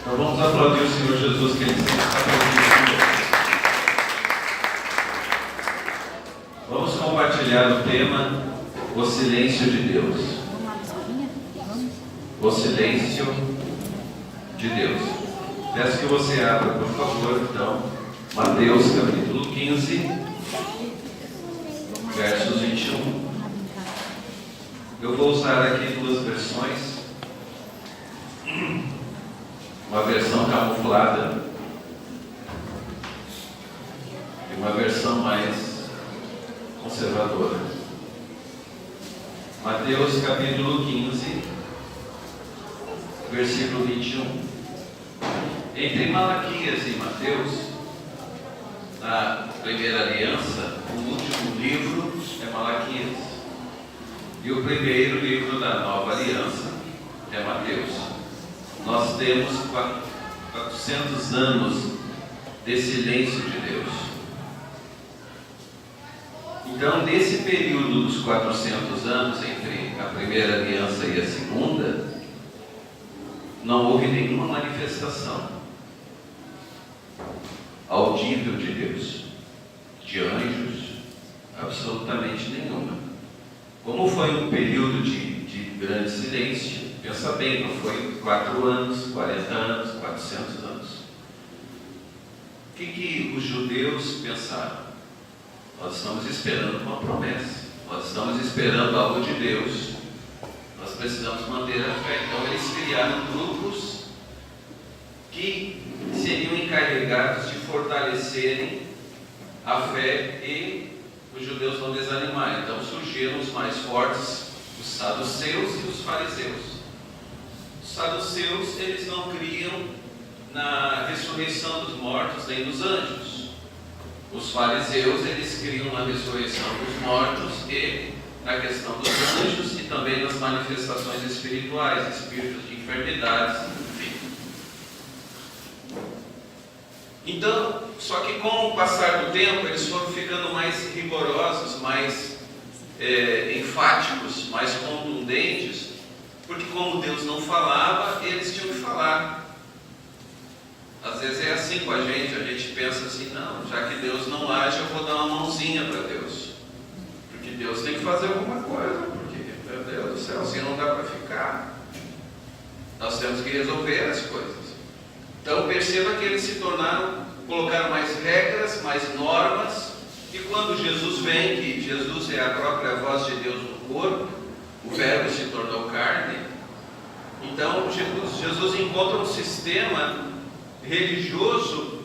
Então vamos aplaudir o Senhor Jesus, que Ele sempre está presente. Vamos compartilhar o tema, o silêncio de Deus. O silêncio de Deus. Peço que você abra, por favor, então, Mateus capítulo 15, versos 21. Eu vou usar aqui duas versões. Uma versão camuflada e uma versão mais conservadora. Mateus capítulo 15, versículo 21. Entre Malaquias e Mateus, na primeira aliança, o último livro é Malaquias. E o primeiro livro da nova aliança é Mateus. Nós temos 400 anos de silêncio de Deus. Então, nesse período dos 400 anos, entre a primeira aliança e a segunda, não houve nenhuma manifestação audível de Deus, de anjos, absolutamente nenhuma. Como foi um período de grande silêncio, pensa bem, não foi 4 anos, 40 anos, 400 anos. O que os judeus pensaram? Nós estamos esperando uma promessa, nós estamos esperando algo de Deus, nós precisamos manter a fé. Então eles criaram grupos que seriam encarregados de fortalecerem a fé e os judeus não desanimarem. Então surgiram os mais fortes, os saduceus e os fariseus. Os saduceus, eles não criam na ressurreição dos mortos nem dos anjos. Os fariseus, eles criam na ressurreição dos mortos e na questão dos anjos e também nas manifestações espirituais, espíritos de enfermidades, enfim. Então, só que com o passar do tempo, eles foram ficando mais rigorosos, mais enfáticos, mais contundentes, porque como Deus não falava, eles tinham que falar. Às vezes é assim com a gente pensa assim, não, já que Deus não age, eu vou dar uma mãozinha para Deus. Porque Deus tem que fazer alguma coisa, porque, meu Deus do céu, assim não dá para ficar. Nós temos que resolver as coisas. Então perceba que eles se tornaram, colocaram mais regras, mais normas, e quando Jesus vem, que Jesus é a própria voz de Deus no corpo, o verbo se tornou carne, então Jesus encontra um sistema religioso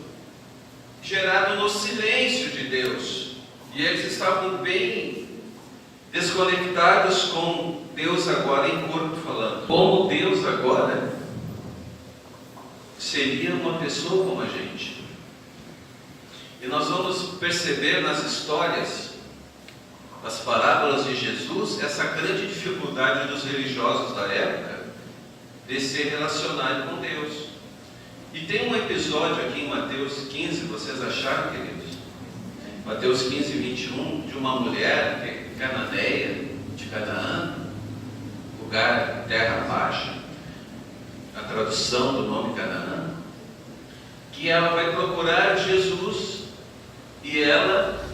gerado no silêncio de Deus, e eles estavam bem desconectados com Deus agora em corpo falando. Como Deus agora seria uma pessoa como a gente. E nós vamos perceber nas histórias, nas parábolas de Jesus, essa grande dificuldade dos religiosos da época de se relacionar com Deus. E tem um episódio aqui em Mateus 15, vocês acharam, queridos? Mateus 15, 21, de uma mulher que é cananeia, de Canaã, lugar terra baixa, a tradução do nome Canaã, que ela vai procurar Jesus e ela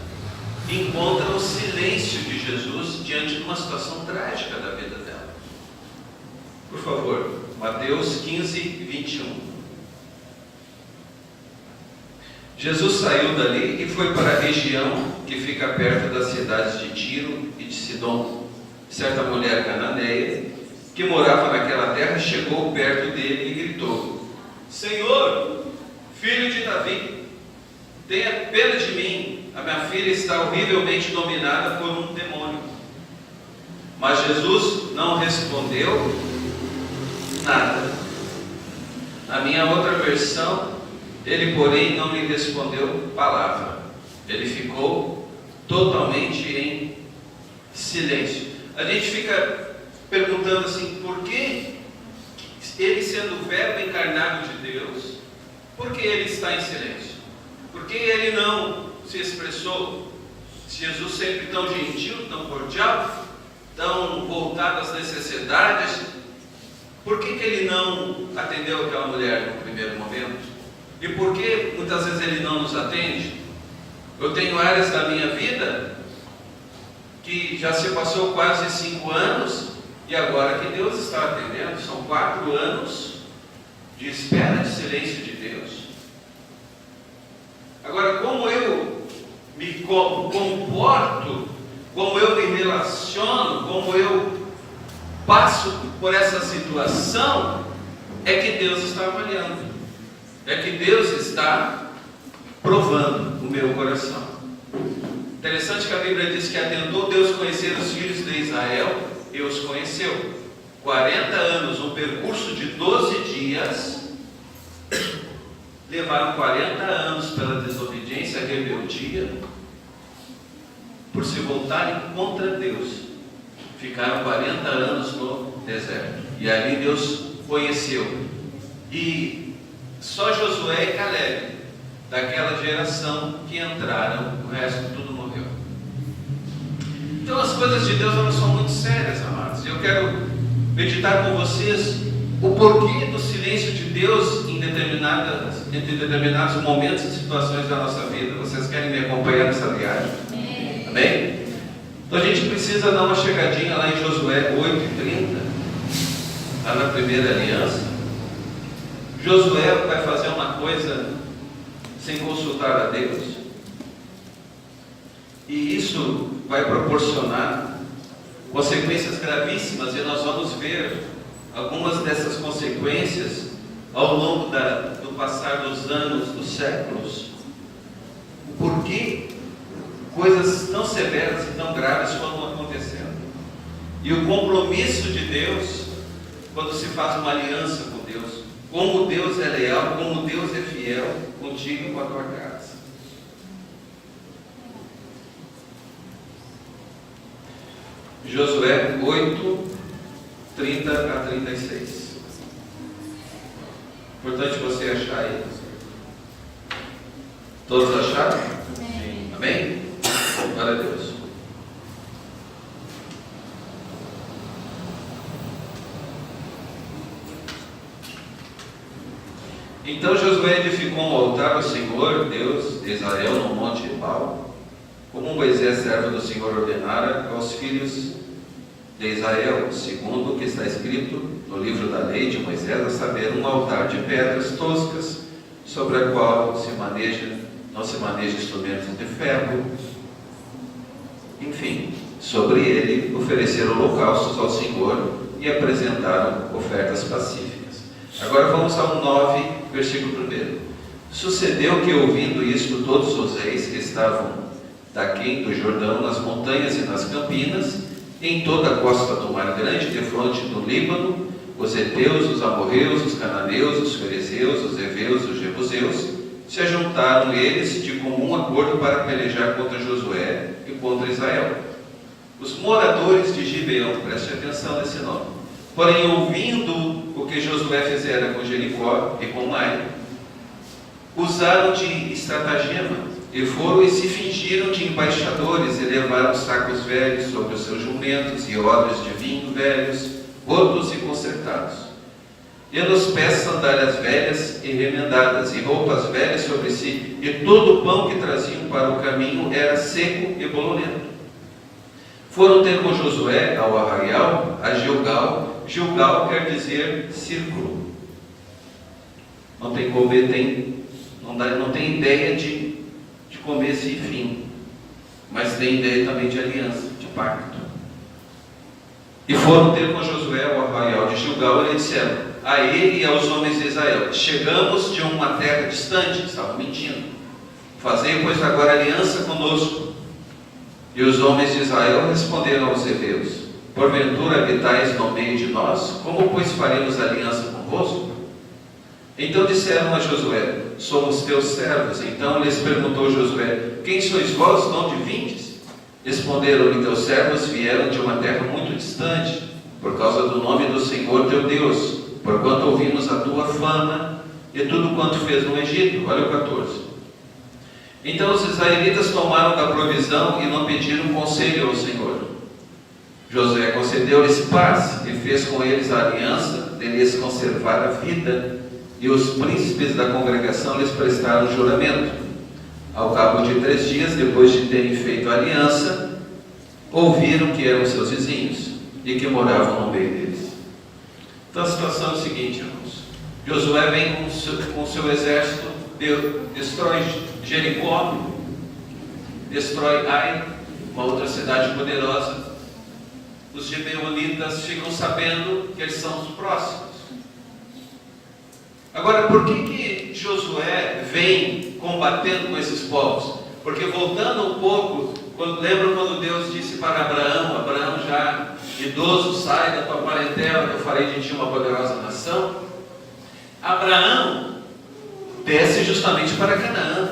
encontra o silêncio de Jesus diante de uma situação trágica da vida dela. Por favor, Mateus 15, 21. Jesus saiu dali e foi para a região que fica perto das cidades de Tiro e de Sidom. Certa mulher cananeia que morava naquela terra chegou perto dele e gritou: Senhor, filho de Davi, tenha pena de mim, a minha filha está horrivelmente dominada por um demônio. Mas Jesus não respondeu nada. Na minha outra versão, ele, porém, não lhe respondeu palavra. Ele ficou totalmente em silêncio. A gente fica perguntando assim, por que ele, sendo o verbo encarnado de Deus, por que ele está em silêncio? Por que ele não se expressou? Jesus sempre tão gentil, tão cordial, tão voltado às necessidades. Por que ele não atendeu aquela mulher no primeiro momento? E por que muitas vezes ele não nos atende? Eu tenho áreas da minha vida que já se passou quase 5 anos e agora que Deus está atendendo. São 4 anos de espera, de silêncio de Deus. Agora, como eu me comporto, como eu me relaciono, como eu passo por essa situação, é que Deus está avaliando, é que Deus está provando o meu coração. Interessante que a Bíblia diz que atentou Deus conhecer os filhos de Israel e os conheceu. 40 anos, um percurso de 12 dias, levaram 40 anos pela desobediência, rebeldia, por se voltarem contra Deus. Ficaram 40 anos no deserto. E ali Deus conheceu. E só Josué e Caleb, daquela geração que entraram, o resto tudo morreu. Então as coisas de Deus, elas são muito sérias, amados. Eu quero meditar com vocês o porquê do silêncio de Deus em determinados momentos e situações da nossa vida. Vocês querem me acompanhar nessa viagem? Amém? Então a gente precisa dar uma chegadinha lá em Josué 8:30, lá na primeira aliança. Josué vai fazer uma coisa sem consultar a Deus, e isso vai proporcionar consequências gravíssimas, e nós vamos ver algumas dessas consequências ao longo do passar dos anos, dos séculos. Por que coisas tão severas e tão graves foram acontecendo? E o compromisso de Deus, quando se faz uma aliança com Deus, como Deus é leal, como Deus é fiel contigo e com a tua casa. Josué 8:30-36. Importante você achar aí. Todos acharam? Amém? Amém? Glória a Deus. Então Josué edificou um altar ao Senhor, Deus de Israel, no monte Ebal, como Moisés, servo do Senhor, ordenara aos filhos de Israel, segundo o que está escrito no livro da lei de Moisés, a saber, um altar de pedras toscas, sobre a qual não se maneja instrumentos de ferro. Enfim, sobre ele ofereceram holocaustos ao Senhor e apresentaram ofertas pacíficas. Agora vamos ao 9, versículo 1. Sucedeu que, ouvindo isto, todos os reis que estavam daquém do Jordão, nas montanhas e nas campinas, em toda a costa do Mar Grande, defronte do Líbano, os heteus, os amorreus, os cananeus, os ferezeus, os heveus, os jebuseus, se ajuntaram eles de comum acordo para pelejar contra Josué e contra Israel. Os moradores de Gibeão, preste atenção nesse nome, porém, ouvindo o que Josué fizera com Jericó e com Ai, usaram de estratagema, e foram e se fingiram de embaixadores, e levaram sacos velhos sobre os seus jumentos, e odres de vinho velhos, rotos e consertados, e nos pés sandálias velhas e remendadas, e roupas velhas sobre si, e todo o pão que traziam para o caminho era seco e bolorento. Foram ter com Josué ao arraial, a Gilgal. Gilgal quer dizer círculo. Não tem ideia de começo e fim, mas tem ideia também de aliança, de pacto. E foram ter com Josué ao arraial de Gilgal, e lhe disseram, a ele e aos homens de Israel, chegamos de uma terra distante. Estavam mentindo. Fazei, pois, agora aliança conosco. E os homens de Israel responderam aos heveus, porventura habitais no meio de nós? Como, pois, faremos aliança convosco? Então disseram a Josué, somos teus servos. Então lhes perguntou Josué, quem sois vós, de onde vindes? Responderam-lhe, teus servos vieram de uma terra muito distante, por causa do nome do Senhor teu Deus, porquanto ouvimos a tua fama e tudo quanto fez no Egito. Olha o 14. Então os israelitas tomaram da provisão e não pediram conselho ao Senhor. Josué concedeu-lhes paz e fez com eles a aliança de lhes conservar a vida, e os príncipes da congregação lhes prestaram juramento. Ao cabo de 3 dias, depois de terem feito a aliança, ouviram que eram seus vizinhos e que moravam no meio deles. Então a situação é a seguinte, irmãos: Josué vem com o seu exército, destrói Jericó, destrói Ai, uma outra cidade poderosa. Os gibeonitas ficam sabendo que eles são os próximos. Agora, por que Josué vem combatendo com esses povos? Porque, voltando um pouco, lembra quando Deus disse para Abraão já idoso, sai da tua parentela, que eu farei de ti uma poderosa nação? Abraão desce justamente para Canaã,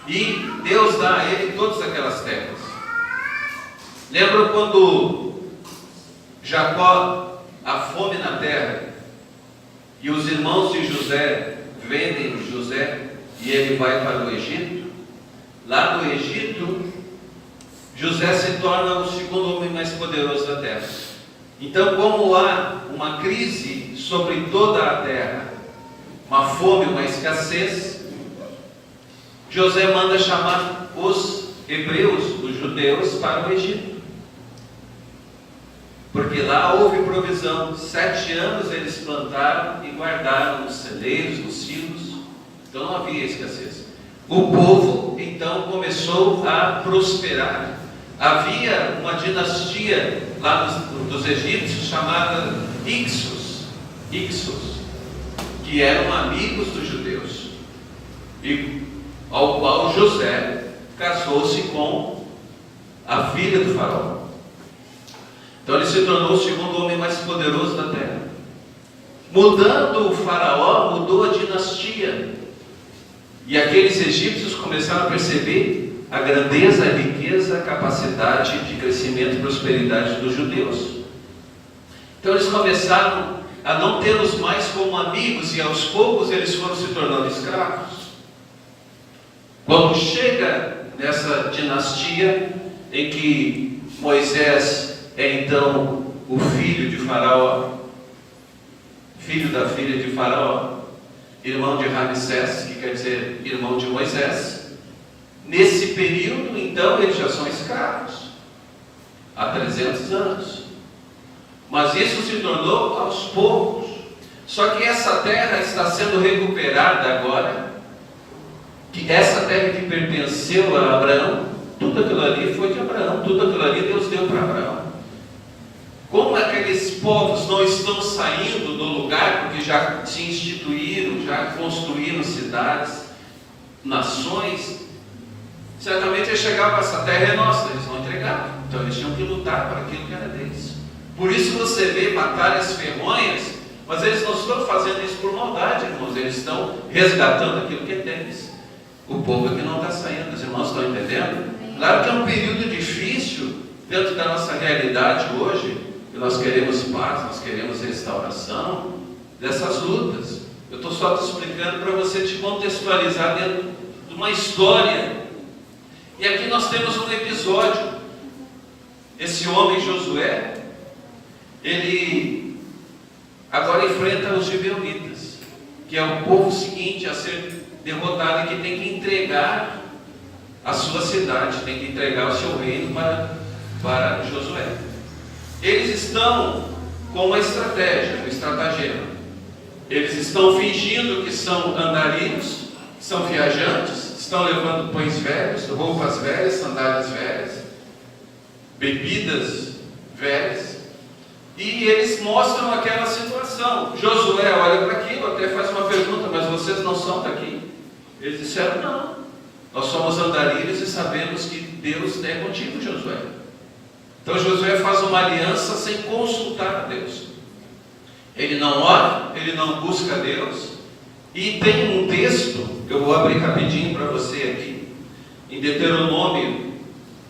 e Deus dá a ele todas aquelas terras. Lembra quando Jacó, a fome na terra, e os irmãos de José vendem José e ele vai para o Egito? Lá no Egito, José se torna o segundo homem mais poderoso da terra. Então, como há uma crise sobre toda a terra, uma fome, uma escassez, José manda chamar os hebreus, os judeus, para o Egito. Porque lá houve provisão. 7 anos eles plantaram e guardaram nos celeiros, nos silos. Então não havia escassez. O povo então começou a prosperar. Havia uma dinastia lá dos egípcios chamada Ixos, que eram amigos dos judeus, e ao qual José casou-se com a filha do faraó. Então ele se tornou o segundo homem mais poderoso da terra. Mudando o faraó, mudou a dinastia. E aqueles egípcios começaram a perceber a grandeza, a riqueza, a capacidade de crescimento e prosperidade dos judeus. Então eles começaram a não tê-los mais como amigos, e aos poucos eles foram se tornando escravos. Quando chega nessa dinastia em que Moisés é então o filho de Faraó, filho da filha de Faraó, irmão de Ramsés, que quer dizer irmão de Moisés. Nesse período, então, eles já são escravos, há 300 anos. Mas isso se tornou aos poucos. Só que essa terra está sendo recuperada agora, que essa terra que pertenceu a Abraão, tudo aquilo ali foi de Abraão, tudo aquilo ali Deus deu para Abraão. Como aqueles povos não estão saindo do lugar, porque já se instituíram, já construíram cidades, nações, certamente eles chegavam, essa terra é nossa, eles não entregavam. Então eles tinham que lutar para aquilo que era deles. Por isso você vê batalhas ferronhas, mas eles não estão fazendo isso por maldade, irmãos, eles estão resgatando aquilo que é deles. O povo é que não está saindo, os irmãos estão entendendo? Claro que é um período difícil dentro da nossa realidade hoje. Nós queremos paz, nós queremos restauração dessas lutas. Eu estou só te explicando para você te contextualizar dentro de uma história. E aqui nós temos um episódio. Esse homem Josué, ele agora enfrenta os gibeonitas, que é o povo seguinte a ser derrotado e que tem que entregar a sua cidade, tem que entregar o seu reino para Josué. Eles estão com uma estratégia, um estratagema. Eles estão fingindo que são andarilhos, são viajantes, estão levando pães velhos, roupas velhas, sandálias velhas, bebidas velhas, e eles mostram aquela situação. Josué olha para aquilo, até faz uma pergunta: mas vocês não são daqui? Eles disseram: não, nós somos andarilhos e sabemos que Deus é contigo, Josué. Então Josué faz uma aliança sem consultar a Deus. Ele não ora, ele não busca a Deus. E tem um texto, eu vou abrir rapidinho para você aqui, em Deuteronômio,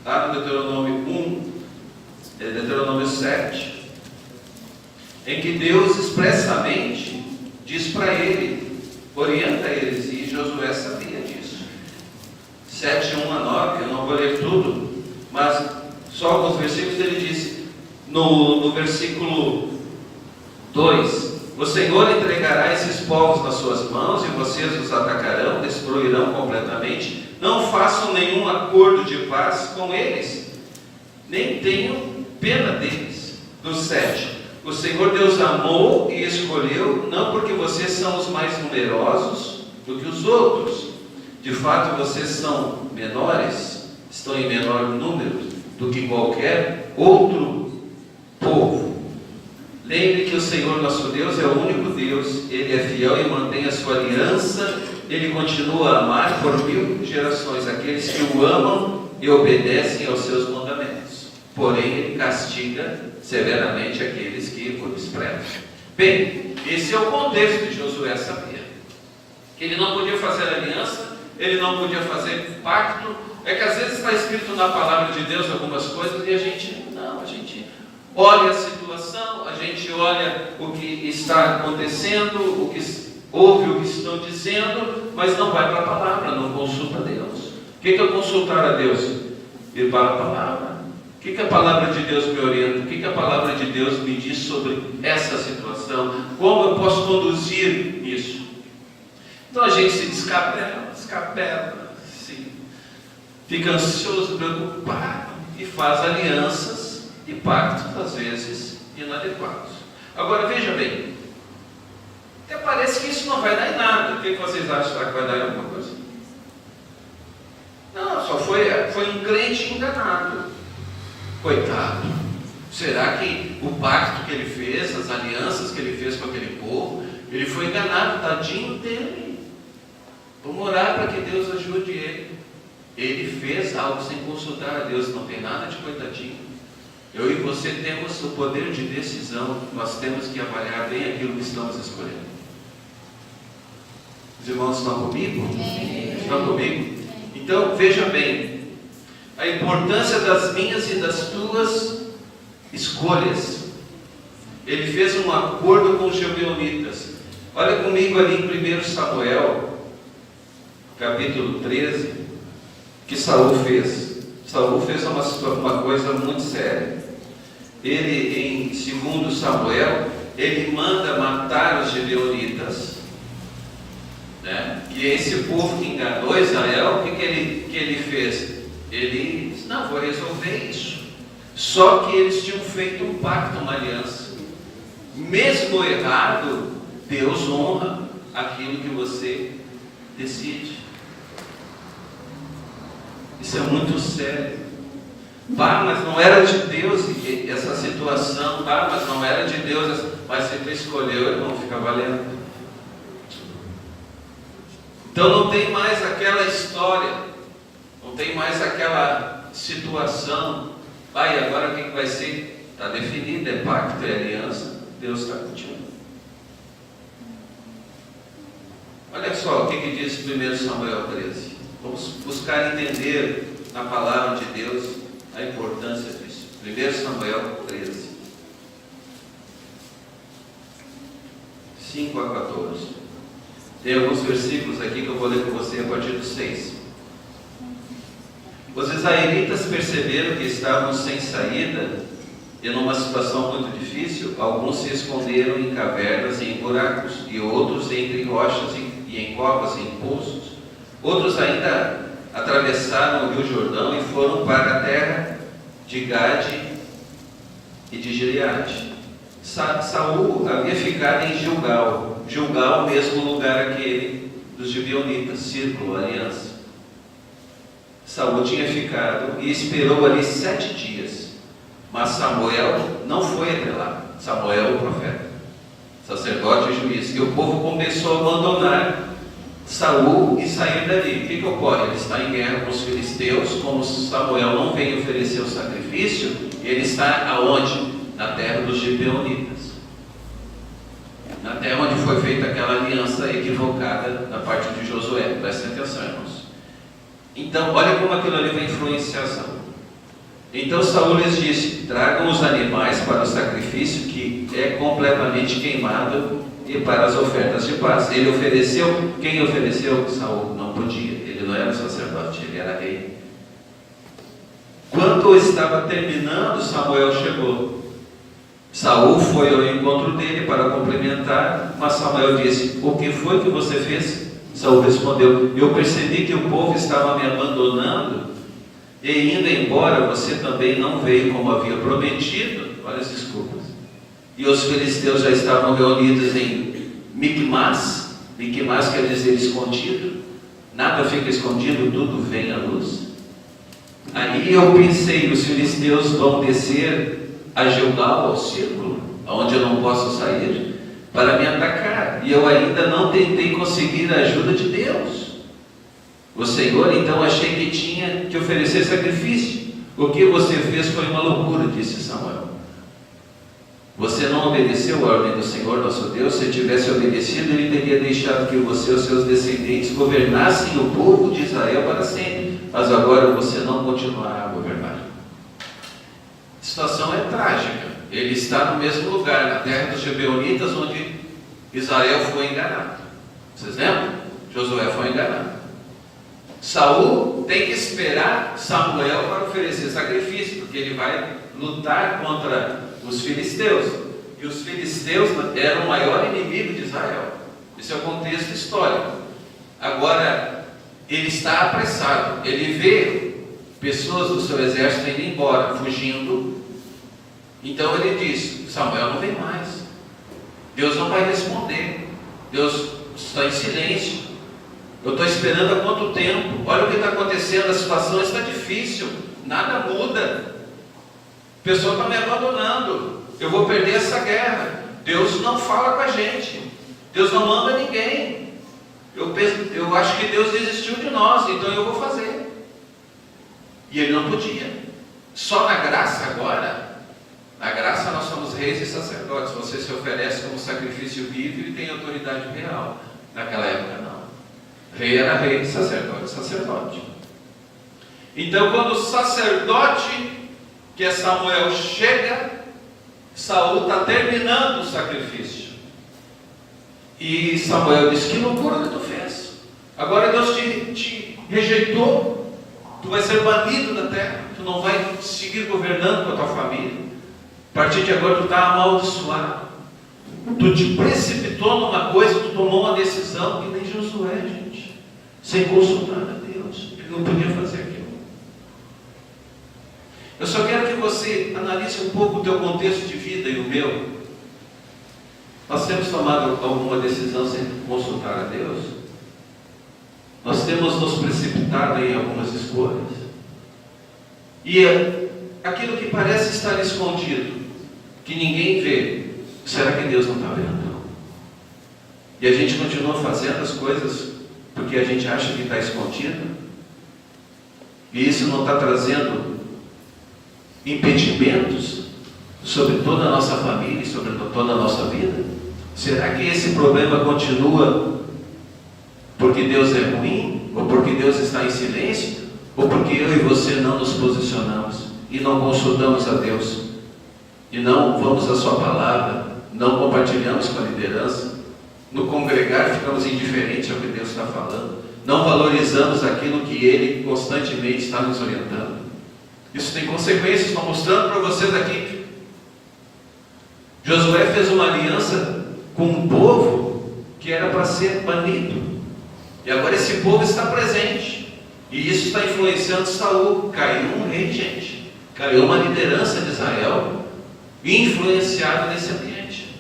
tá? No Deuteronômio 1, Deuteronômio 7, em que Deus expressamente diz para ele, orienta eles, e Josué sabia disso. 7, 1 a 9, eu não vou ler tudo, mas só alguns versículos. Ele disse: no versículo 2: o Senhor entregará esses povos nas suas mãos, e vocês os atacarão, destruirão completamente. Não façam nenhum acordo de paz com eles, nem tenham pena deles. Do 7: o Senhor Deus amou e escolheu, não porque vocês são os mais numerosos do que os outros. De fato, vocês são menores, estão em menor número do que qualquer outro povo. Lembre que o Senhor nosso Deus é o único Deus. Ele é fiel e mantém a sua aliança. Ele continua a amar por 1000 gerações aqueles que o amam e obedecem aos seus mandamentos. Porém, ele castiga severamente aqueles que o desprezam. Bem, esse é o contexto de Josué saber que ele não podia fazer aliança, ele não podia fazer pacto. É que às vezes está escrito na palavra de Deus algumas coisas e a gente olha a situação, a gente olha o que está acontecendo, ouve o que estão dizendo, mas não vai para a palavra, não consulta a Deus. O que é consultar a Deus? Ir para a palavra. O que a palavra de Deus me orienta? O que a palavra de Deus me diz sobre essa situação? Como eu posso conduzir isso? Então a gente se descabela, fica ansioso, preocupado e faz alianças e pactos, às vezes, inadequados. Agora veja bem, até parece que isso não vai dar em nada. O que vocês acham? Será que vai dar em alguma coisa? Não, só foi um crente enganado. Coitado. Será que o pacto que ele fez, as alianças que ele fez com aquele povo, ele foi enganado? Tadinho dele. Vamos orar para que Deus ajude ele. Ele fez algo sem consultar a Deus. Não tem nada de coitadinho. Eu e você temos o poder de decisão. Nós temos que avaliar bem aquilo que estamos escolhendo. Os irmãos estão comigo? Estão comigo? Então, veja bem a importância das minhas e das tuas escolhas. Ele fez um acordo com os gibeonitas. Olha comigo ali em 1 Samuel, capítulo 13, que Saul fez. Saul fez uma coisa muito séria. Ele, em 2 Samuel, ele manda matar os gibeonitas, né? E esse povo que enganou Israel, o que ele fez? Ele disse: não, vou resolver isso. Só que eles tinham feito um pacto, uma aliança. Mesmo errado, Deus honra aquilo que você decide. Isso é muito sério. Mas não era de Deus essa situação. Mas não era de Deus. Mas se tu escolheu, irmão, fica valendo. Então não tem mais aquela história. Não tem mais aquela situação. E agora o que vai ser? Está definido, é pacto, é aliança. Deus está contigo. Olha só o que diz 1 Samuel 13. Vamos buscar entender na palavra de Deus a importância disso. 1 Samuel 13, 5 a 14. Tem alguns versículos aqui que eu vou ler com você a partir do 6. Os israelitas perceberam que estavam sem saída e numa situação muito difícil. Alguns se esconderam em cavernas e em buracos, e outros entre rochas e em covas e em poços. Outros ainda atravessaram o rio Jordão e foram para a terra de Gade e de Gileade. Saul havia ficado em Gilgal, o mesmo lugar aquele dos gibeonitas, círculo, aliança. Saul tinha ficado e esperou ali 7 dias, mas Samuel não foi até lá. Samuel, o profeta, sacerdote e juiz. E o povo começou a abandonar Saul e sair dali. O que ocorre? Ele está em guerra com os filisteus. Como Samuel não veio oferecer o sacrifício, ele está aonde? Na terra dos gibeonitas, na terra onde foi feita aquela aliança equivocada da parte de Josué. Prestem atenção, irmãos. Então, olha como aquilo ali vai influenciar Saul. Então Saul lhes disse: tragam os animais para o sacrifício que é completamente queimado e para as ofertas de paz. Ele ofereceu. Quem ofereceu? Saul. Não podia, ele não era sacerdote, ele era rei. Quando estava terminando, Samuel chegou. Saul foi ao encontro dele para cumprimentar, mas Samuel disse: o que foi que você fez? Saul respondeu: eu percebi que o povo estava me abandonando e indo embora, você também não veio como havia prometido. Olha as desculpas. E os filisteus já estavam reunidos em Micmas. Micmas quer dizer escondido. Nada fica escondido, tudo vem à luz. Aí eu pensei: os filisteus vão descer a Gilgal, ao círculo, onde eu não posso sair, para me atacar. E eu ainda não tentei conseguir a ajuda de Deus. O Senhor, então, achei que tinha que oferecer sacrifício. O que você fez foi uma loucura, disse Samuel. Você não obedeceu a ordem do Senhor nosso Deus. Se tivesse obedecido, Ele teria deixado que você e os seus descendentes governassem o povo de Israel para sempre. Mas agora você não continuará a governar. A situação é trágica. Ele está no mesmo lugar, na terra dos Gibeonitas, onde Israel foi enganado. Vocês lembram? Josué foi enganado. Saul tem que esperar Samuel para oferecer sacrifício, porque ele vai lutar contra os filisteus. E os filisteus eram o maior inimigo de Israel. Esse é o contexto histórico. Agora, ele está apressado. Ele vê pessoas do seu exército indo embora, fugindo. Então ele diz: Samuel não vem mais. Deus não vai responder. Deus está em silêncio. Eu estou esperando há quanto tempo? Olha o que está acontecendo, a situação está difícil, nada muda. O pessoal está me abandonando. Eu vou perder essa guerra. Deus não fala com a gente. Deus não manda ninguém. Eu acho que Deus desistiu de nós, então eu vou fazer. E ele não podia. Só na graça agora. Na graça nós somos reis e sacerdotes. Você se oferece como sacrifício vivo e tem autoridade real. Naquela época não. Rei era rei, sacerdote, sacerdote. Então, quando o sacerdote, que é Samuel, chega, Saul está terminando o sacrifício. E Samuel diz: que loucura que tu fez. Agora Deus te rejeitou. Tu vai ser banido da terra. Tu não vai seguir governando com a tua família. A partir de agora tu está amaldiçoado. Tu te precipitou numa coisa, tu tomou uma decisão que nem Josué, gente, sem consultar a Deus. Ele não podia fazer aquilo. Eu só quero que você analise um pouco o teu contexto de vida e o meu. Nós temos tomado alguma decisão sem consultar a Deus? Nós temos nos precipitado em algumas escolhas? E aquilo que parece estar escondido, que ninguém vê, será que Deus não está vendo? E a gente continua fazendo as coisas porque a gente acha que está escondido? E isso não está trazendo impedimentos sobre toda a nossa família e sobre toda a nossa vida? Será que esse problema continua porque Deus é ruim? Ou porque Deus está em silêncio? Ou porque eu e você não nos posicionamos e não consultamos a Deus? E não vamos à sua palavra, não compartilhamos com a liderança, no congregar ficamos indiferentes ao que Deus está falando, não valorizamos aquilo que Ele constantemente está nos orientando. Isso tem consequências. Estou mostrando para vocês aqui. Josué fez uma aliança com um povo que era para ser banido, e agora esse povo está presente, e isso está influenciando Saul. Caiu um rei, gente, caiu uma liderança de Israel influenciado nesse ambiente.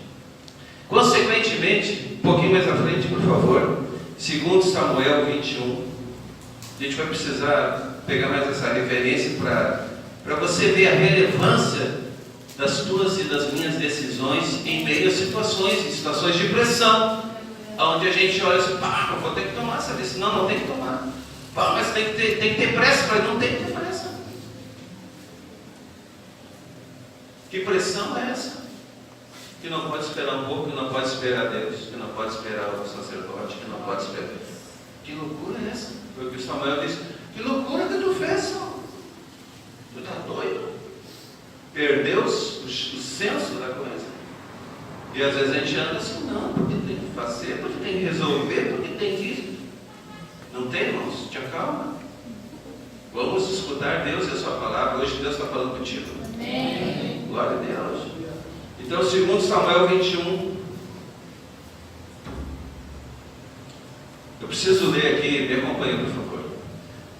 Consequentemente, um pouquinho mais à frente, por favor, 2 Samuel 21, a gente vai precisar pegar mais essa referência para você ver a relevância das tuas e das minhas decisões em meio a situações de pressão, onde a gente olha assim: pá, eu vou ter que tomar essa decisão. Não tem que tomar. Pá, mas tem que ter pressa. Mas não tem que ter pressa. Que pressão é essa? Que não pode esperar um pouco, que não pode esperar Deus, que não pode esperar o sacerdote, que não pode esperar. Que loucura é essa? Foi o que Samuel disse: que loucura que tu fez, Saul? Tu está doido? Perdeu o senso da coisa. E às vezes a gente anda assim: não, porque tem que fazer, porque tem que resolver, porque tem que. Não tem, irmãos? Te acalma. Vamos escutar Deus e a sua palavra. Hoje Deus está falando contigo. Amém. Glória a Deus. Então, segundo Samuel 21, eu preciso ler aqui, me acompanhe, por favor.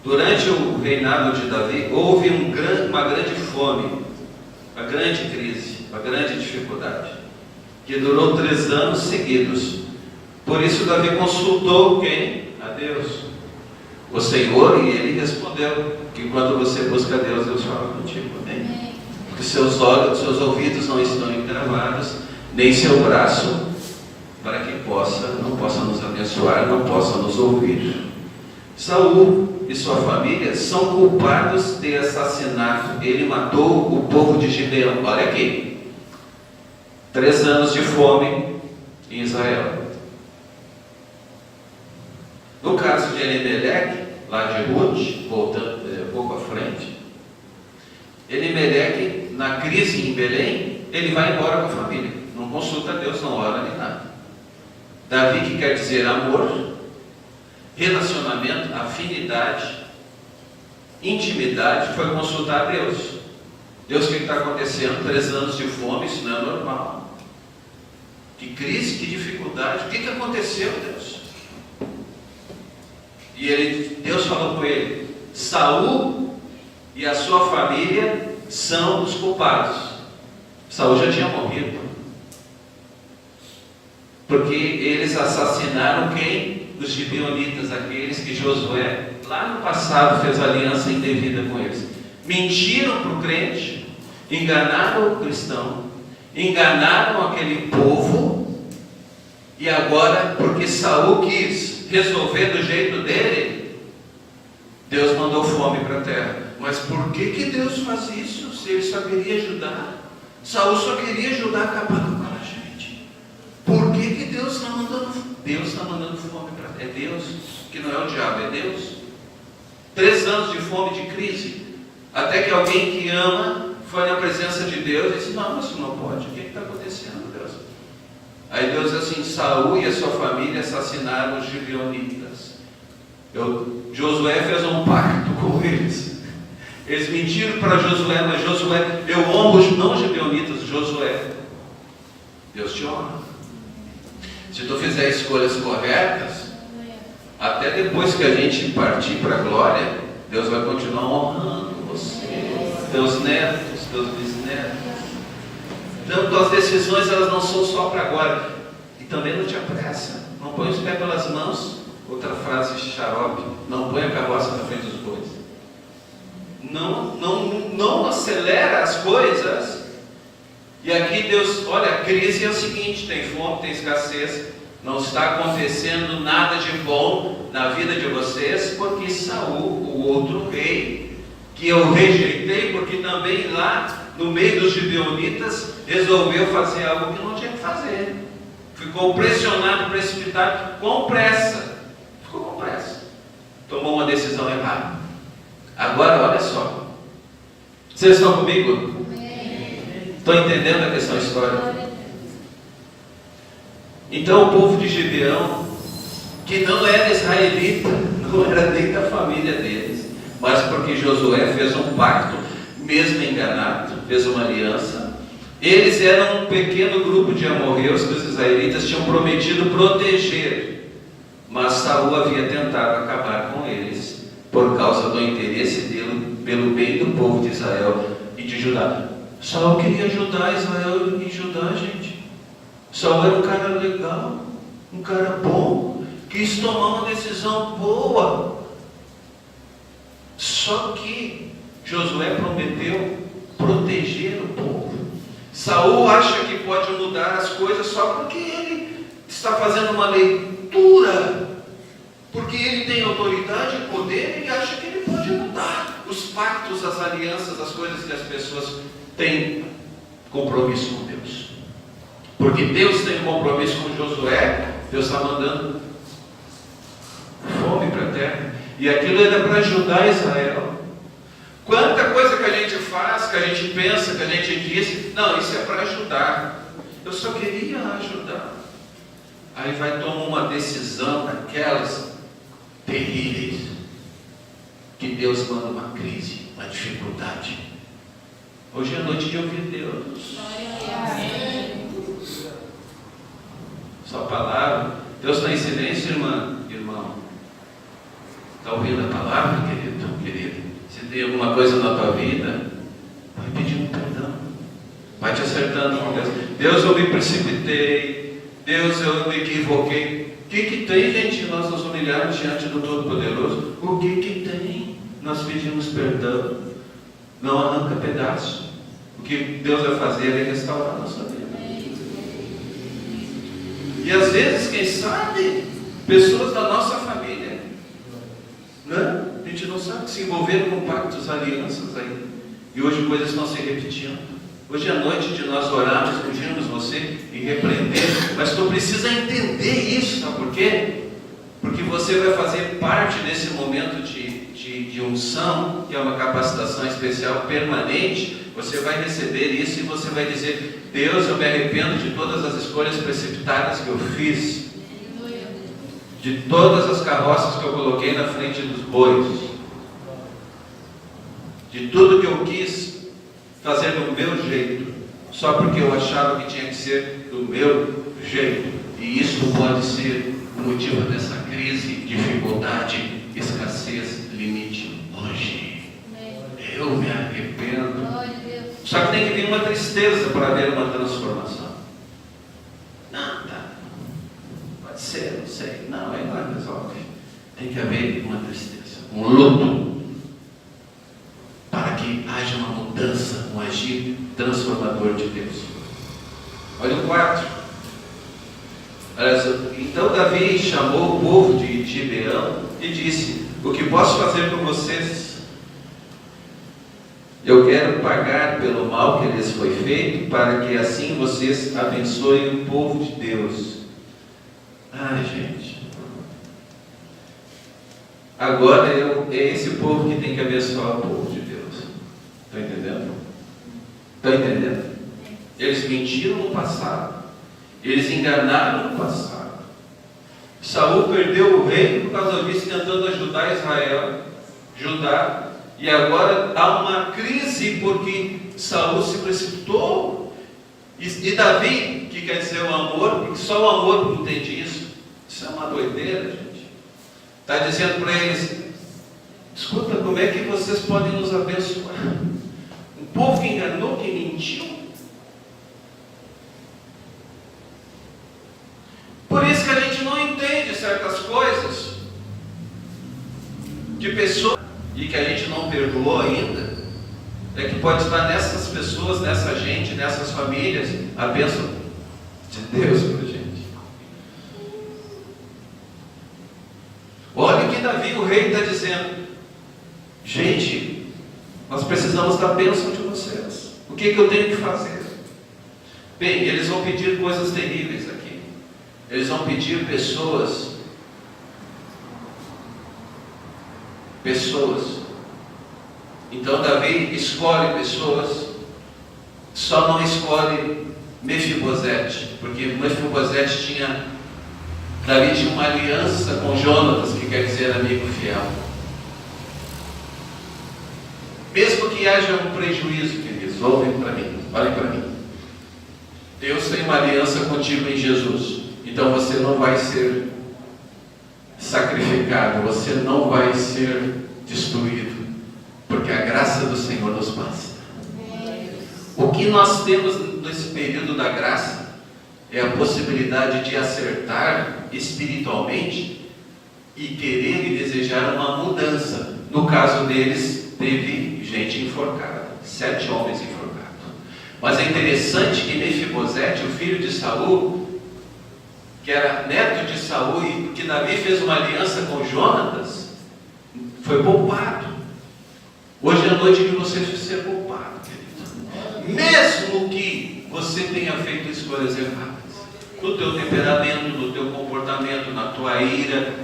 Durante o reinado de Davi, houve uma grande fome, uma grande crise, uma grande dificuldade, que durou 3 anos seguidos. Por isso Davi consultou quem? A Deus, o Senhor, e ele respondeu que quando você busca a Deus, Deus fala contigo, amém? Porque seus olhos, seus ouvidos não estão encravados, nem seu braço, para que não possa nos abençoar, não possa nos ouvir. Saul e sua família são culpados de assassinato. Ele matou o povo de Gibeão. Olha aqui, 3 anos de fome em Israel. No caso de Elimeleque, lá de Ruth, voltando um pouco à frente, Elimeleque, na crise em Belém, ele vai embora com a família, não consulta Deus, não ora nem nada. Davi, que quer dizer amor, relacionamento, afinidade, intimidade, foi consultar a Deus. Deus, o que está acontecendo? 3 anos de fome, isso não é normal. Que crise, que dificuldade, o que aconteceu, Deus? E Deus falou com ele: Saul e a sua família são os culpados. Saul já tinha morrido, porque eles assassinaram quem? Os gibeonitas, aqueles que Josué lá no passado fez aliança indevida com eles. Mentiram para o crente, enganaram o cristão, enganaram aquele povo, e agora, porque Saul quis resolver do jeito dele, Deus mandou fome para a terra. Mas por que Deus faz isso, se ele só queria ajudar? Saul só queria ajudar a acabar com a gente. Por que Deus está mandando? Deus está mandando fome para a terra. É Deus, que não é o diabo, é Deus. 3 anos de fome, de crise, até que alguém que ama foi na presença de Deus e disse: não, isso não pode, o que está acontecendo, Deus? Aí Deus diz assim: Saul e a sua família assassinaram os gibeonitas. Josué fez um pacto com eles. Eles mentiram para Josué, mas Josué, eu honro não os gibeonitas, Josué. Deus te honra. Se tu fizer escolhas corretas, até depois que a gente partir para a glória, Deus vai continuar honrando você, teus netos, teus bisnetos. Então, tuas decisões, elas não são só para agora. E também não te apressa. Não põe os pés pelas mãos. Outra frase xarope: não põe a carroça na frente dos bois. Não acelera as coisas. E aqui Deus, olha, a crise é o seguinte: tem fome, tem escassez, não está acontecendo nada de bom na vida de vocês, porque Saul, o outro rei, que eu rejeitei, porque também lá no meio dos gibeonitas resolveu fazer algo que não tinha que fazer. Ficou pressionado, precipitado, com pressa. Ficou com pressa. Tomou uma decisão errada. Agora, olha só. Vocês estão comigo? Estão entendendo a questão histórica? Então o povo de Gibeão, que não era israelita, não era nem da família deles, mas porque Josué fez um pacto, mesmo enganado, fez uma aliança. Eles eram um pequeno grupo de amorreus que os israelitas tinham prometido proteger, mas Saul havia tentado acabar com eles por causa do interesse dele pelo bem do povo de Israel e de Judá. Saul queria ajudar Israel e Judá, gente. Saul era um cara legal, um cara bom, quis tomar uma decisão boa. Só que Josué prometeu proteger o povo. Saul acha que pode mudar as coisas só porque ele está fazendo uma leitura, porque ele tem autoridade e poder, e acha que ele pode mudar os pactos, as alianças, as coisas que as pessoas têm compromisso com Deus. Porque Deus tem um compromisso com Josué, Deus está mandando fome para a terra, e aquilo era para ajudar Israel. Quanta coisa que a gente faz, que a gente pensa, que a gente diz, não, isso é para ajudar. Eu só queria ajudar. Aí vai tomar uma decisão daquelas terríveis, que Deus manda uma crise, uma dificuldade. Hoje é noite de ouvir Deus. Sua palavra. Deus está em silêncio, irmão. Está ouvindo a palavra, querido? Se tem alguma coisa na tua vida, vai pedindo perdão. Vai te acertando com Deus. Deus, eu me precipitei. Deus, eu me equivoquei. O que tem, gente? Nós nos humilhamos diante do Todo-Poderoso. O que tem? Nós pedimos perdão. Não arranca pedaço. O que Deus vai fazer é restaurar a nossa vida. E às vezes, quem sabe, pessoas da nossa família, né? A gente não sabe, se envolveram com pactos, alianças aí. E hoje coisas estão se repetindo. Hoje é noite de nós orarmos, pedirmos você e repreender. Mas tu precisa entender isso, sabe por quê? Porque você vai fazer parte desse momento de unção, que é uma capacitação especial permanente. Você vai receber isso e você vai dizer: Deus, eu me arrependo de todas as escolhas precipitadas que eu fiz, de todas as carroças que eu coloquei na frente dos bois, de tudo que eu quis fazer do meu jeito, só porque eu achava que tinha que ser do meu jeito. E isso pode ser o motivo dessa crise, dificuldade, escassez, limite hoje. Eu me arrependo. Só que tem que vir uma tristeza para haver uma transformação. Não, tá. Pode ser, não sei. Não, aí não resolve. Tem que haver uma tristeza, um luto, para que haja uma mudança, um agir transformador de Deus. Olha o 4. Então Davi chamou o povo de Gibeão e disse: o que posso fazer por vocês? Eu quero pagar pelo mal que lhes foi feito, para que assim vocês abençoem o povo de Deus. Ai, gente. Agora é esse povo que tem que abençoar o povo de Deus. Estão entendendo? Estão entendendo? Eles mentiram no passado. Eles enganaram no passado. Saul perdeu o reino por causa disso, tentando ajudar Israel, Judá. E agora há uma crise porque Saul se precipitou. E Davi, que quer dizer o amor, porque só o amor entende isso. Isso é uma doideira, gente. Está dizendo para eles: escuta, como é que vocês podem nos abençoar? Um povo que enganou, que mentiu. Por isso que a gente não entende certas coisas de pessoas, e que a gente não perdoou ainda, é que pode estar nessas pessoas, nessa gente, nessas famílias, a bênção de Deus para a gente. Olha o que Davi, o rei, está dizendo: gente, nós precisamos da bênção de vocês. O que eu tenho que fazer? Bem, eles vão pedir coisas terríveis aqui. Eles vão pedir pessoas. Então Davi escolhe pessoas. Só não escolhe Mefibosete, porque Mefibosete tinha... Davi tinha uma aliança com Jonatas, que quer dizer amigo fiel. Mesmo que haja um prejuízo, queridos, olhem para mim. Deus tem uma aliança contigo em Jesus. Então você não vai ser sacrificado, você não vai ser destruído, porque a graça do Senhor nos basta. O que nós temos nesse período da graça é a possibilidade de acertar espiritualmente e querer e desejar uma mudança. No caso deles, teve gente enforcada, 7 homens enforcados. Mas é interessante que Mefibosete, o filho de Saul, que era neto de Saul, e que Davi fez uma aliança com Jonatas, foi poupado. Hoje é a noite de você ser poupado, querido. Mesmo que você tenha feito escolhas erradas, no teu temperamento, no teu comportamento, na tua ira,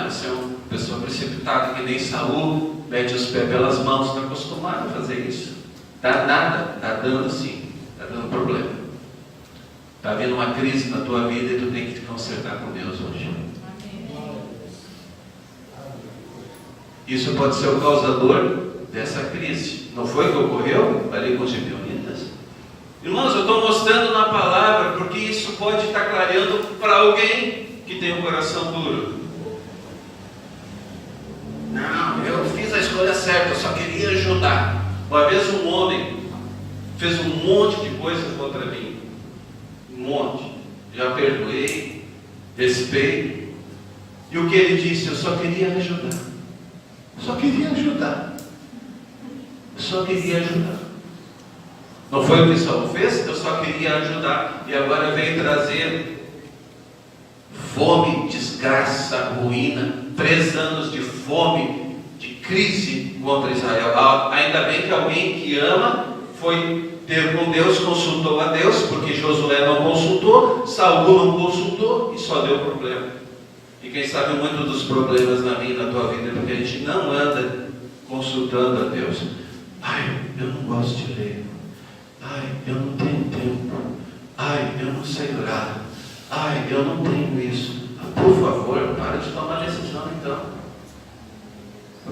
você é uma pessoa precipitada que nem Saul, mete os pés pelas mãos, está acostumado a fazer isso. Dá nada, está dando sim, está dando problema. Está havendo uma crise na tua vida e tu tem que te consertar com Deus hoje. Isso pode ser o causador dessa crise. Não foi o que ocorreu ali com os gibeonitas? Irmãos, eu estou mostrando na palavra, porque isso pode estar clareando para alguém que tem um coração duro. Não, eu fiz a escolha certa, eu só queria ajudar. Uma vez um homem fez um monte de coisas contra mim. Um monte. Já perdoei, respeito. E o que ele disse? Eu só queria ajudar. Só queria ajudar. Só queria ajudar. Não foi o que Saul fez? Eu só queria ajudar. E agora vem trazer fome, desgraça, ruína. 3 anos de fome, de crise contra Israel. Ainda bem que alguém que ama foi ter com Deus, consultou a Deus, porque Josué não consultou, Saul não consultou e só deu problema. E quem sabe muito dos problemas na minha e na tua vida é porque a gente não anda consultando a Deus. Ai, eu não gosto de ler. Ai, eu não tenho tempo. Ai, eu não sei orar. Ai, eu não tenho isso. Por favor, para de tomar decisão então.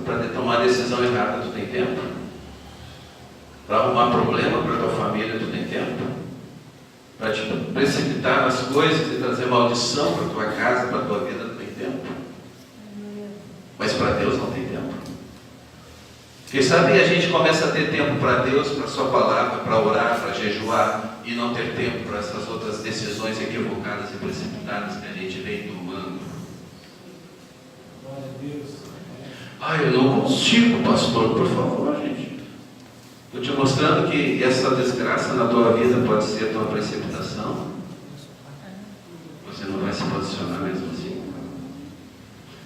Para tomar decisão errada, tu tem tempo? Para arrumar problema para tua família, tu tem tempo? Para te precipitar nas coisas e trazer maldição para tua casa, para tua vida, tu tem tempo? Mas para Deus não tem tempo. Quem sabe a gente começa a ter tempo para Deus, para a sua palavra, para orar, para jejuar, e não ter tempo para essas outras decisões equivocadas e precipitadas que a gente vem tomando. Ah, eu não consigo, pastor, por favor, gente. Estou te mostrando que essa desgraça na tua vida pode ser a tua precipitação. Você não vai se posicionar mesmo assim.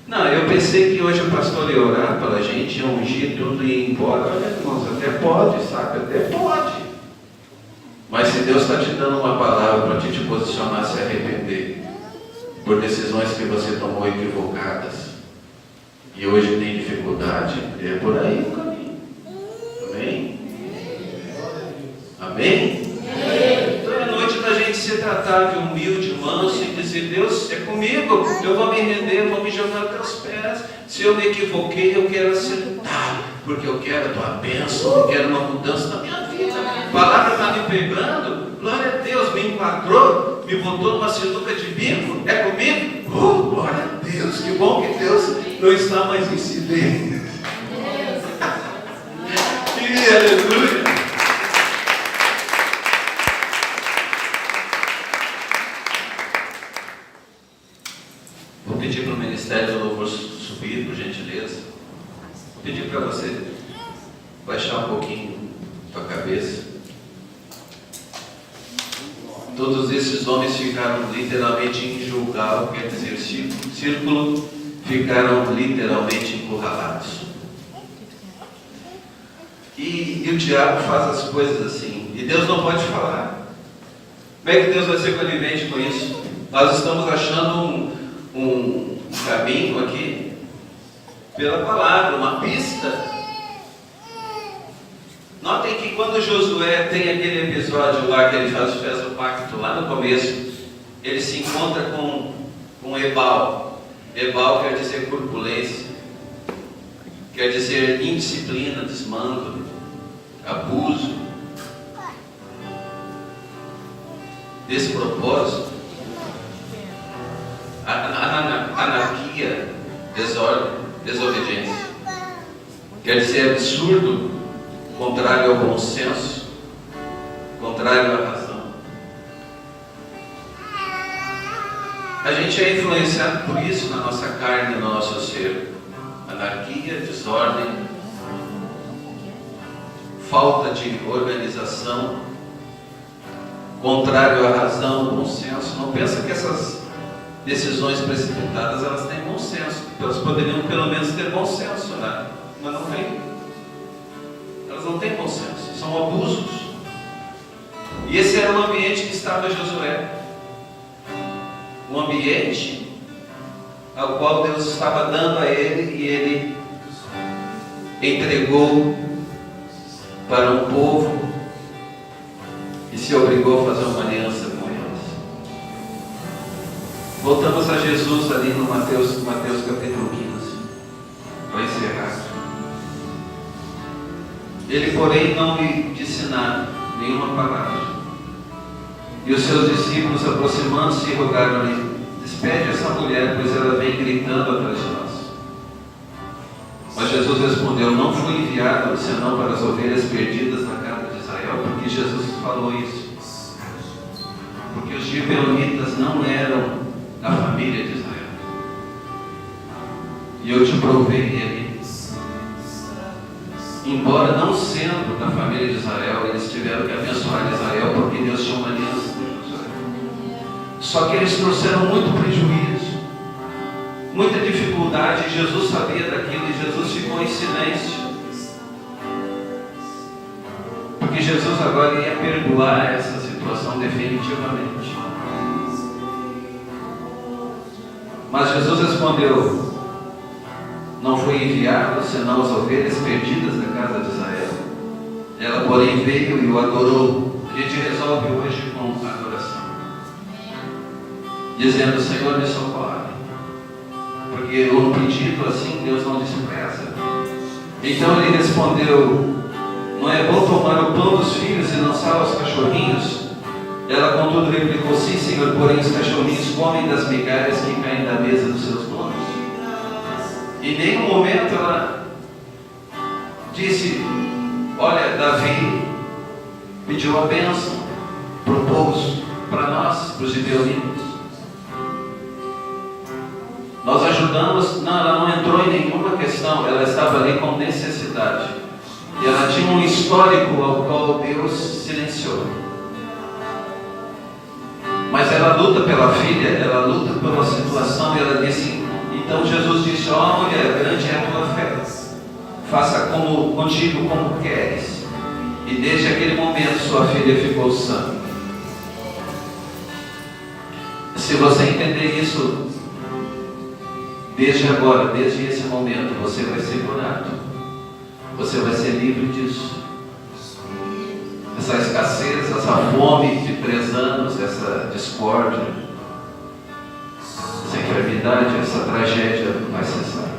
Não, eu pensei que hoje o pastor ia orar pela gente, ia ungir tudo e ir embora. Olha, irmãos, até pode, sabe? Até pode. Mas se Deus está te dando uma palavra para te posicionar, se arrepender por decisões que você tomou equivocadas e hoje tem dificuldade, é por aí o caminho. Amém? Amém? Então é noite da gente se tratar de humilde, manso e dizer: Deus, é comigo, eu vou me render, vou me jogar aos teus pés. Se eu me equivoquei, eu quero acertar, porque eu quero a tua bênção, eu quero uma mudança na minha vida. A palavra está me pegando, glória a Deus, me enquadrou, me botou numa sinuca de bico, é comigo? Glória a Deus, que bom que Deus não está mais em silêncio. Que aleluia! Vou pedir para o Ministério do Louvor subir, por gentileza. Vou pedir para você baixar um pouquinho a tua cabeça. Todos esses homens ficaram literalmente em Gilgal, quer dizer círculo, ficaram literalmente encurralados. E o diabo faz as coisas assim, e Deus não pode falar. Como é que Deus vai ser conivente com isso? Nós estamos achando um caminho aqui pela palavra, uma pista. Notem que quando Josué tem aquele episódio lá que ele faz o pacto, lá no começo, ele se encontra com Ebal. Ebal quer dizer corpulência, quer dizer indisciplina, desmando, abuso, despropósito, anarquia, desordem, desobediência. Quer dizer absurdo, contrário ao bom senso, contrário à razão. A gente é influenciado por isso na nossa carne, no nosso ser. Anarquia, desordem, falta de organização, contrário à razão, bom senso. Não pensa que essas decisões precipitadas, elas têm bom senso. Elas poderiam pelo menos ter bom senso, né? Mas não tem. Elas não têm bom senso, são abusos. E esse era o ambiente que estava Josué. Um ambiente ao qual Deus estava dando a ele, e ele entregou para um povo e se obrigou a fazer uma aliança com eles. Voltamos a Jesus ali no Mateus capítulo 15, para encerrar. Ele, porém, não lhe disse nada, nenhuma palavra. E os seus discípulos, aproximando-se, rogaram-lhe: despede essa mulher, pois ela vem gritando atrás de nós. Mas Jesus respondeu: não fui enviado senão para as ovelhas perdidas na casa de Israel. Porque Jesus falou isso? Porque os gibeonitas não eram da família de Israel. E eu te provei ele. Embora não sendo da família de Israel, eles tiveram que abençoar Israel, porque Deus tinha uma aliança com Israel. Só que eles trouxeram muito prejuízo, muita dificuldade. Jesus sabia daquilo e Jesus ficou em silêncio, porque Jesus agora ia perdoar essa situação definitivamente. Mas Jesus respondeu: não foi enviado senão as ovelhas perdidas da casa de Israel. Ela, porém, veio e o adorou. A gente resolve hoje com adoração, dizendo: Senhor, me socorre. Porque um pedido assim Deus não despreza. Então ele respondeu: não é bom tomar o pão dos filhos e lançá-lo aos cachorrinhos? Ela, contudo, replicou: sim, Senhor, porém os cachorrinhos comem das migalhas que caem da mesa dos seus donos. Em nenhum momento ela disse: olha, Davi pediu a bênção, propôs para nós, para os gibeonitas. Nós ajudamos. Não, ela não entrou em nenhuma questão. Ela estava ali com necessidade. E ela tinha um histórico ao qual Deus silenciou. Mas ela luta pela filha, ela luta pela situação, e ela disse. Então Jesus disse: ó mulher, grande é a tua fé, faça contigo como queres. E desde aquele momento sua filha ficou sã. Se você entender isso, desde agora, desde esse momento, você vai ser curado, você vai ser livre disso. Essa escassez, essa fome de 3 anos, essa discórdia, essa enfermidade, essa tragédia vai cessar.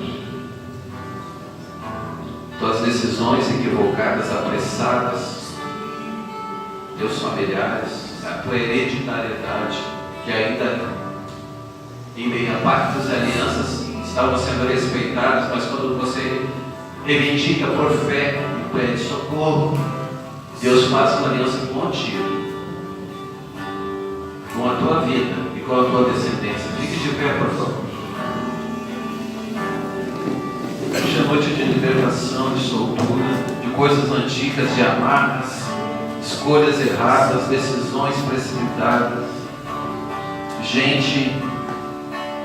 Tuas decisões equivocadas, apressadas, teus familiares, a tua hereditariedade, que ainda em meio a pactos e alianças estavam sendo respeitados, mas quando você reivindica por fé e pede socorro, Deus faz uma aliança contigo, com a tua vida e com a tua descendência. Fique de pé, por favor. Hoje é noite de libertação, de soltura, de coisas antigas, de amarras, escolhas erradas, decisões precipitadas. Gente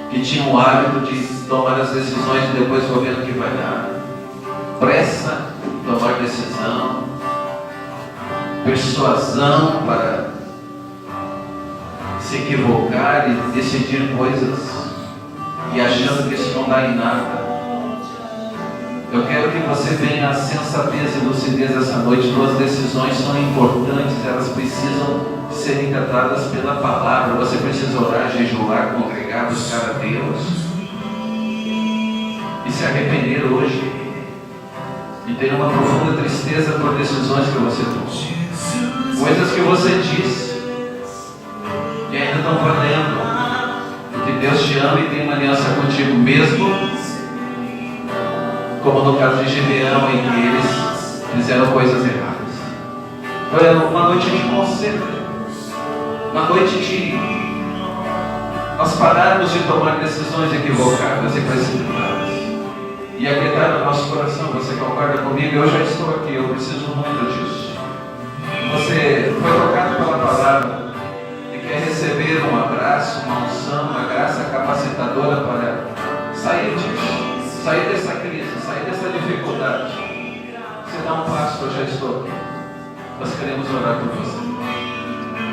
que tinha o hábito de tomar as decisões e depois vou ver o que vai dar. Pressa em tomar decisão, persuasão para se equivocar e decidir coisas e achando que isso não dá em nada. Eu quero que você venha à sensatez e lucidez essa noite. Suas decisões são importantes, elas precisam serem tratadas pela palavra. Você precisa orar, jejuar, congregar, buscar a Deus e se arrepender hoje e ter uma profunda tristeza por decisões que você tomou, coisas que você disse que ainda estão valendo, porque Deus te ama e tem uma aliança contigo mesmo, como no caso de Gibeão, em que eles fizeram coisas erradas. Foi uma noite de conselho, uma noite de nós pararmos de tomar decisões equivocadas e precipitadas e aquietar no nosso coração. Você concorda comigo? Eu já estou aqui, eu preciso muito disso. Você foi tocado pela palavra e quer receber um abraço, uma unção, uma graça capacitadora para sair disso, sair dessa crise, sair dessa dificuldade. Você dá um passo, eu já estou aqui. Nós queremos orar por você.